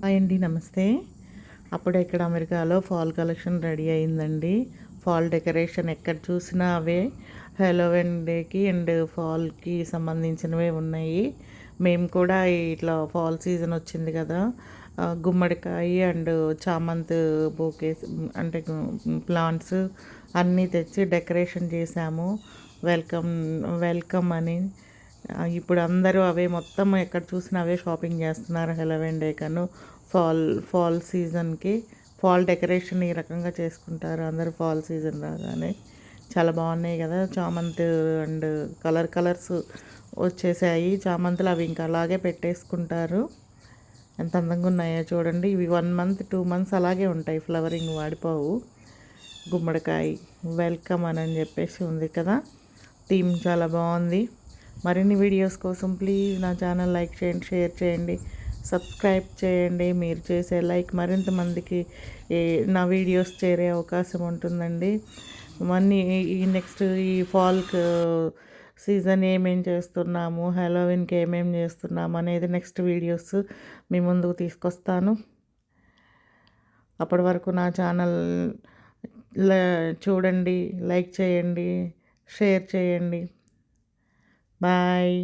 Hi అండి, నమస్తే. అప్పుడే ఇక్కడ అమెరికాలో ఫాల్ కలెక్షన్ రెడీ అయిందండి. ఫాల్ డెకరేషన్ ఎక్కడ చూసినా అవే హలోవీన్ డేకి అండ్ ఫాల్కి సంబంధించినవే ఉన్నాయి. మేము కూడా ఇట్లా ఫాల్ సీజన్ వచ్చింది కదా, గుమ్మడికాయ అండ్ చామంతి బొకేస్ అంటే ప్లాంట్స్ అన్నీ తెచ్చి డెకరేషన్ చేశాము. వెల్కమ్ వెల్కమ్ అని. ఇప్పుడు అందరూ అవే మొత్తం ఎక్కడ చూసినా అవే షాపింగ్ చేస్తున్నారు. హలోవీన్ డే కను ఫాల్ సీజన్కి ఫాల్ డెకరేషన్ ఈ రకంగా చేసుకుంటారు అందరూ. ఫాల్ సీజన్ రాగానే చాలా బాగున్నాయి కదా, చామంతి అండ్ కలర్స్ వచ్చేసాయి చామంతులు. అవి ఇంకా అలాగే పెట్టేసుకుంటారు. ఎంత అందంగా ఉన్నాయో చూడండి. ఇవి 1 month 2 months అలాగే ఉంటాయి, ఫ్లవరింగ్ వాడిపోవు. గుమ్మడికాయ వెల్కమ్ అని చెప్పేసి ఉంది కదా, థీమ్ చాలా బాగుంది. మరిన్ని వీడియోస్ కోసం ప్లీజ్ నా ఛానల్ లైక్ చేయండి, షేర్ చేయండి, సబ్స్క్రైబ్ చేయండి. మీరు చేసే లైక్ మరింత మందికి నా వీడియోస్ చేరే అవకాశం ఉంటుందండి. మళ్ళీ ఈ నెక్స్ట్ ఈ ఫాల్క్ సీజన్ ఏమేం చేస్తున్నాము, హలోవిన్కి ఏమేం చేస్తున్నాము అనేది నెక్స్ట్ వీడియోస్ మీ ముందుకు తీసుకొస్తాను. అప్పటి వరకు నా ఛానల్ చూడండి, లైక్ చేయండి, షేర్ చేయండి. బాయ్.